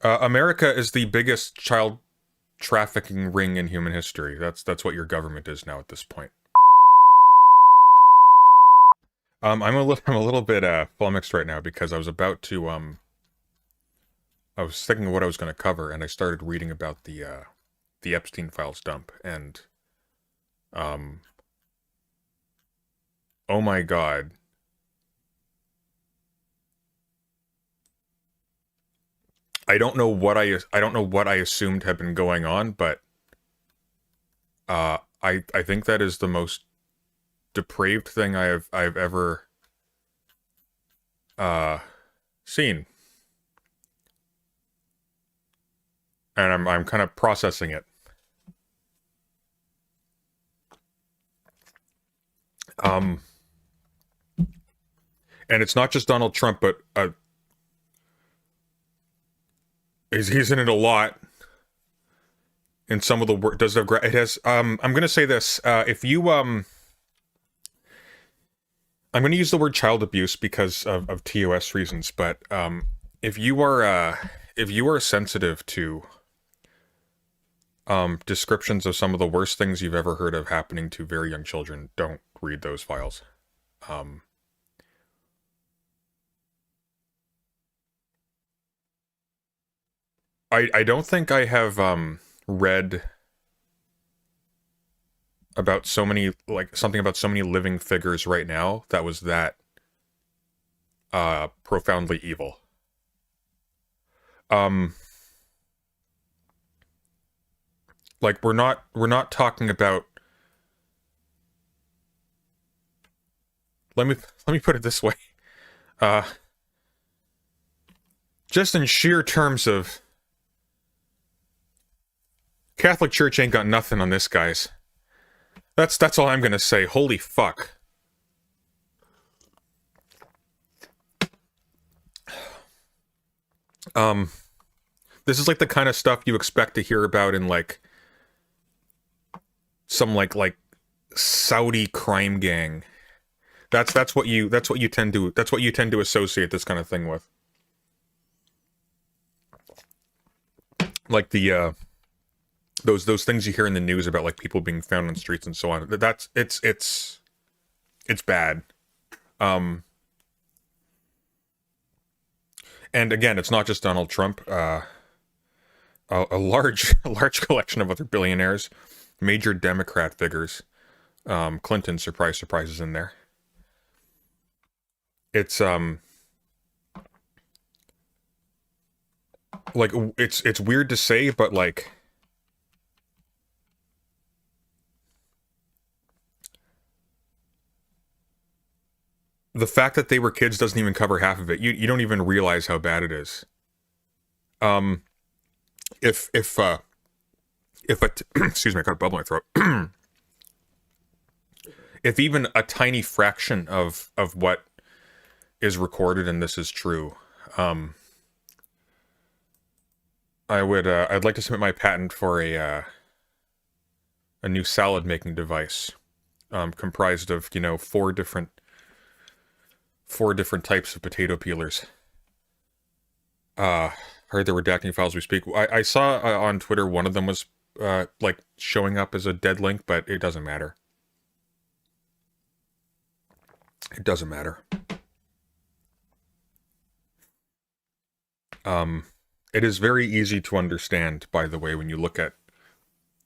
America is the biggest child trafficking ring in human history. That's what your government is now at this point. I'm a little bit flummoxed right now because I was thinking of what I was going to cover, and I started reading about the Epstein files dump, and um oh my god. I don't know what I assumed had been going on, but I think that is the most depraved thing I've ever uh seen, and I'm kind of processing it. Um, and it's not just Donald Trump, but he's in it a lot. In some of the work, does have it has. I'm gonna say this. If you I'm going to use the word child abuse because of TOS reasons, but if you are sensitive to descriptions of some of the worst things you've ever heard of happening to very young children, don't read those files. Um, I don't think I have read about so many, like, something about so many living figures right now that was that profoundly evil. Um, like, we're not talking about. Let me let me put it this way. Uh, just in sheer terms of Catholic Church ain't got nothing on this, guys. That's all I'm gonna say. Holy fuck. Um, this is like the kind of stuff you expect to hear about in like some like Saudi crime gang. That's what you tend to associate this kind of thing with. Like the those things you hear in the news about like people being found on streets and so on. That's it's bad. Um, and again, it's not just Donald Trump. A large a large collection of other billionaires, major Democrat figures. Clinton, surprise, surprise, is in there. It's like it's weird to say, but like the fact that they were kids doesn't even cover half of it. You don't even realize how bad it is. Um, if a excuse me, I got a bubble in my throat. If even a tiny fraction of what is recorded and this is true, um, I'd like to submit my patent for a new salad making device, comprised of four different types of potato peelers. Heard there were redacting files we speak. I saw on Twitter one of them was like showing up as a dead link, but it doesn't matter. It doesn't matter. Um, it is very easy to understand, by the way, when you look at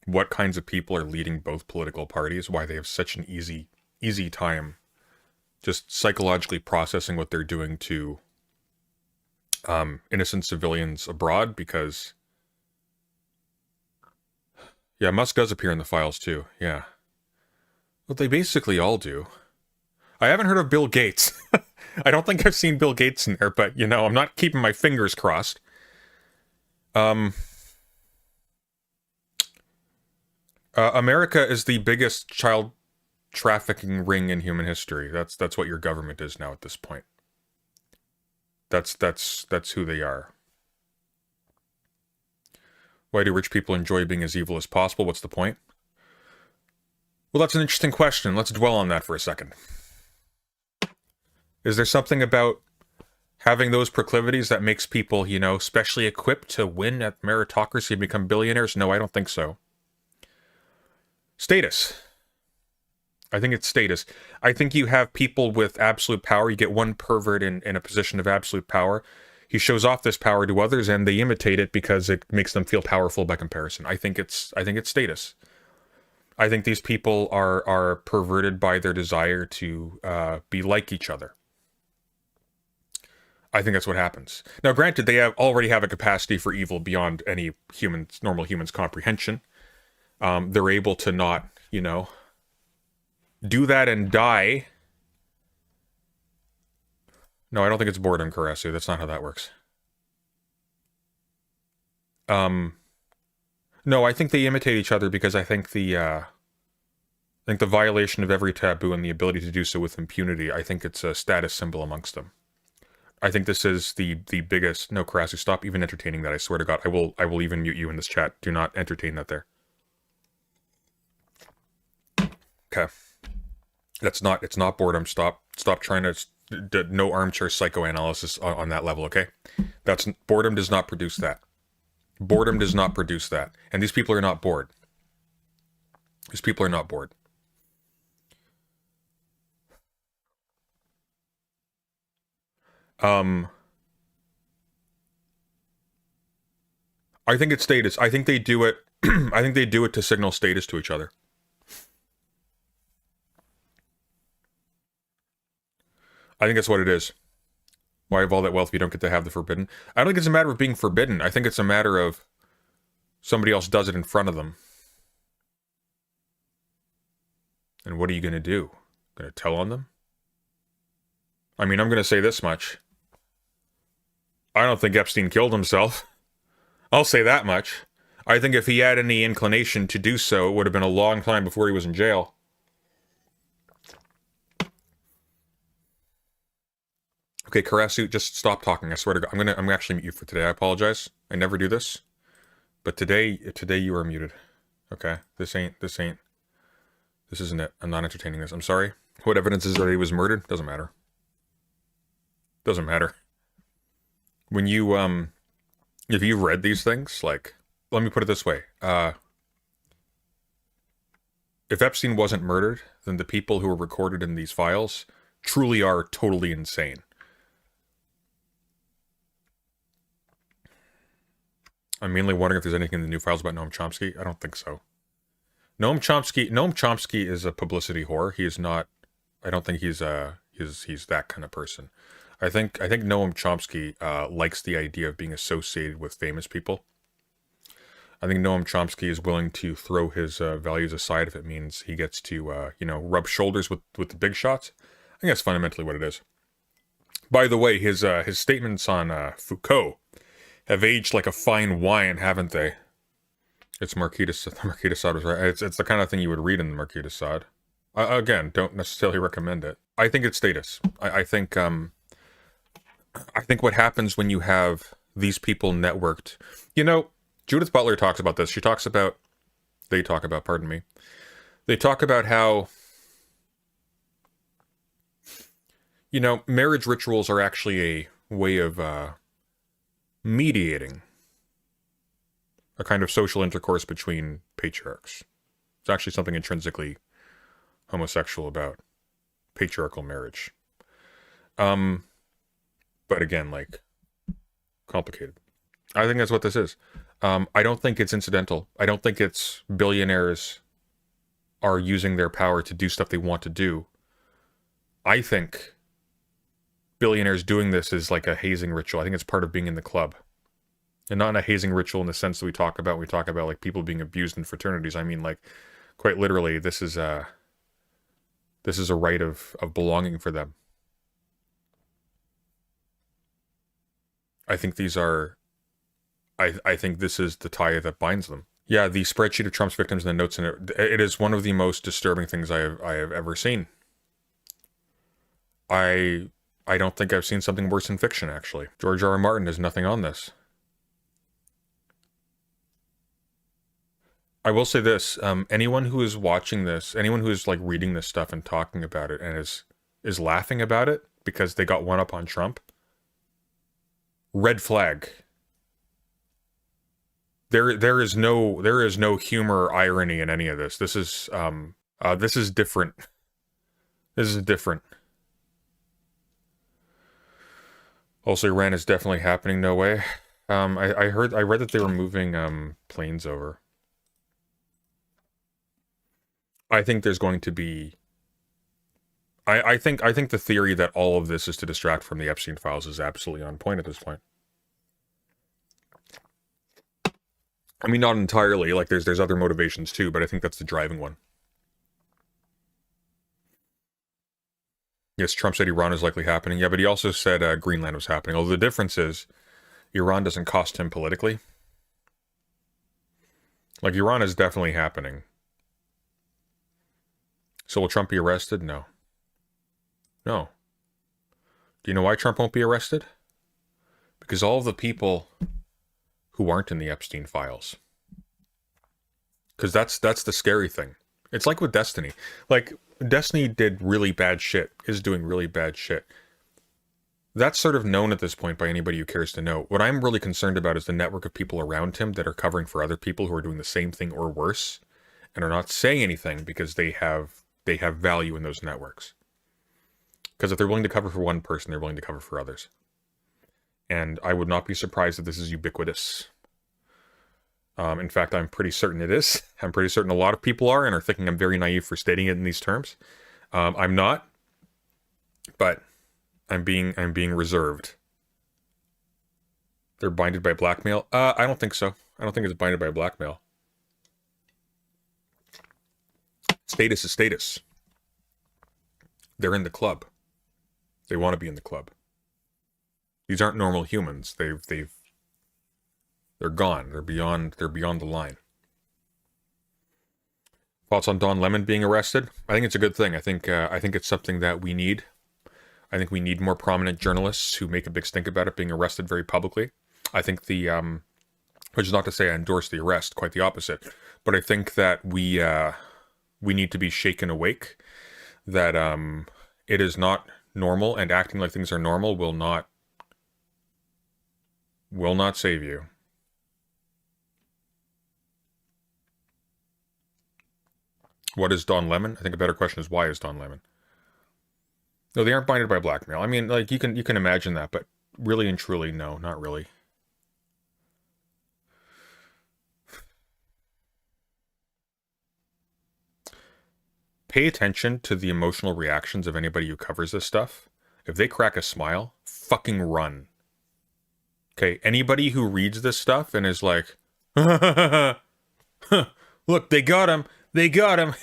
what kinds of people are leading both political parties, why they have such an easy time just psychologically processing what they're doing to innocent civilians abroad, because yeah, Musk does appear in the files too. Yeah. Well, they basically all do. I haven't heard of Bill Gates. I don't think I've seen Bill Gates in there, but I'm not keeping my fingers crossed. Um, America is the biggest child trafficking ring in human history. That's what your government is now at this point. That's who they are. Why do rich people enjoy being as evil as possible? What's the point? Well, that's an interesting question. Let's dwell on that for a second. Is there something about Having those proclivities that makes people, you know, specially equipped to win at meritocracy and become billionaires? No, I don't think so. Status. I think it's status. I think you have people with absolute power. You get one pervert in a position of absolute power. He shows off this power to others, and they imitate it because it makes them feel powerful by comparison. I think it's status. I think these people are perverted by their desire to be like each other. I think that's what happens. Now, granted, they already have a capacity for evil beyond any normal human's comprehension. They're able to not, you know, do that and die. No, I don't think it's boredom, Karasu. That's not how that works. No, I think they imitate each other because I think the violation of every taboo and the ability to do so with impunity, I think it's a status symbol amongst them. I think this is the biggest... No, Karasu, stop even entertaining that. I swear to God, I will even mute you in this chat. Do not entertain that there. Okay. It's not boredom. Stop trying to... No armchair psychoanalysis on that level, okay? Boredom does not produce that. Boredom does not produce that. And these people are not bored. These people are not bored. I think it's status. I think they do it. I think they do it to signal status to each other. I think that's what it is. Why have all that wealth if you don't get to have the forbidden? I don't think it's a matter of being forbidden. I think it's a matter of somebody else does it in front of them. And what are you going to do? Going to tell on them? I mean, I'm going to say this much. I don't think Epstein killed himself. I'll say that much. I think if he had any inclination to do so, it would have been a long time before he was in jail. Okay, Karasu, just stop talking. I swear to God, I'm gonna actually mute you for today. I apologize. I never do this, but today you are muted. Okay, this isn't it. I'm not entertaining this. I'm sorry. What evidence is that he was murdered? Doesn't matter. Doesn't matter. When you if you've read these things, like, let me put it this way: if Epstein wasn't murdered, then the people who are recorded in these files truly are totally insane. I'm mainly wondering if there's anything in the new files about Noam Chomsky. I don't think so. Noam Chomsky is a publicity whore. He is not. I don't think he's that kind of person. I think Noam Chomsky likes the idea of being associated with famous people. I think Noam Chomsky is willing to throw his values aside if it means he gets to rub shoulders with the big shots. I think that's fundamentally what it is. By the way, his statements on Foucault have aged like a fine wine, haven't they? It's Marquis de Sade was right. It's the kind of thing you would read in the Marquis de Sade. Again, don't necessarily recommend it. I think it's status. I think what happens when you have these people networked. You know, Judith Butler talks about this. They talk about how, you know, marriage rituals are actually a way of mediating a kind of social intercourse between patriarchs. It's actually something intrinsically homosexual about patriarchal marriage. But again, like, complicated. I think that's what this is. I don't think it's incidental. I don't think it's billionaires are using their power to do stuff they want to do. I think billionaires doing this is like a hazing ritual. I think it's part of being in the club. And not in a hazing ritual in the sense that we talk about like people being abused in fraternities. I mean, like, quite literally, this is a rite of belonging for them. I think these are... I think this is the tie that binds them. Yeah, the spreadsheet of Trump's victims and the notes in it, it is one of the most disturbing things I have ever seen. I don't think I've seen something worse in fiction, actually. George R. R. Martin has nothing on this. I will say this, anyone who is watching this, anyone who is like reading this stuff and talking about it and is laughing about it because they got one up on Trump, Red flag. There is no humor or irony in any of this. This is different. This is different. Also, Iran is definitely happening. No way. I read that they were moving planes over. I think there's going to be. I think the theory that all of this is to distract from the Epstein files is absolutely on point at this point. I mean, not entirely. Like, there's other motivations too, but I think that's the driving one. Yes, Trump said Iran is likely happening. Yeah, but he also said Greenland was happening. Although the difference is, Iran doesn't cost him politically. Like, Iran is definitely happening. So will Trump be arrested? No. No. Do you know why Trump won't be arrested? Because all of the people who aren't in the Epstein files. Because that's the scary thing. It's like with Destiny. Like, Destiny did really bad shit, is doing really bad shit. That's sort of known at this point by anybody who cares to know. What I'm really concerned about is the network of people around him that are covering for other people who are doing the same thing or worse, and are not saying anything because they have value in those networks. Because if they're willing to cover for one person, they're willing to cover for others. And I would not be surprised if this is ubiquitous. In fact, I'm pretty certain it is. I'm pretty certain a lot of people are and are thinking I'm very naive for stating it in these terms. I'm not, but I'm being reserved. They're binded by blackmail? I don't think so. I don't think it's binded by blackmail. Status is status. They're in the club. They want to be in the club. These aren't normal humans. They're gone. They're beyond the line. Thoughts on Don Lemon being arrested? I think it's a good thing. I think it's something that we need. I think we need more prominent journalists who make a big stink about it being arrested very publicly. I think which is not to say I endorse the arrest, quite the opposite. But I think that we need to be shaken awake. That it is not normal, and acting like things are normal will not save you. What is Don Lemon? I think a better question is, why is Don Lemon? No, they aren't binded by blackmail. I mean, like, you can imagine that, but really and truly, no, not really. Pay attention to the emotional reactions of anybody who covers this stuff. If they crack a smile, fucking run. Okay, anybody who reads this stuff and is like, look, they got him. They got him.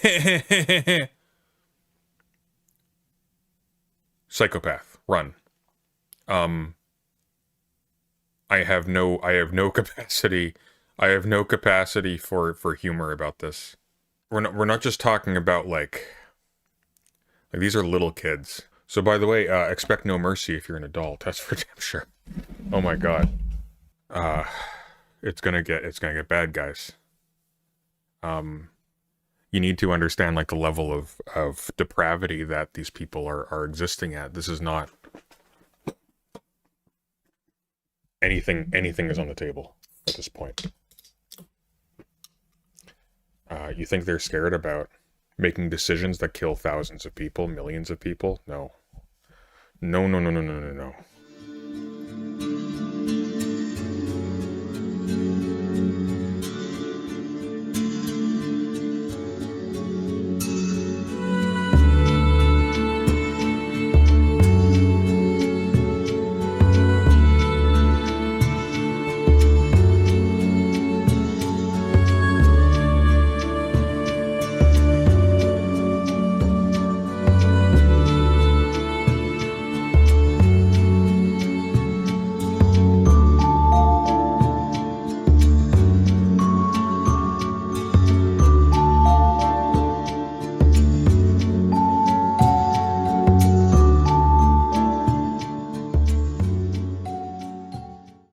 Psychopath. Run. I have no capacity. I have no capacity for humor about this. We're not just talking about like these are little kids. So by the way, expect no mercy if you're an adult. That's for damn sure. Oh my god. It's gonna get bad, guys. You need to understand like the level of depravity that these people are existing at. This is not anything is on the table at this point. You think they're scared about making decisions that kill thousands of people, millions of people? No. No.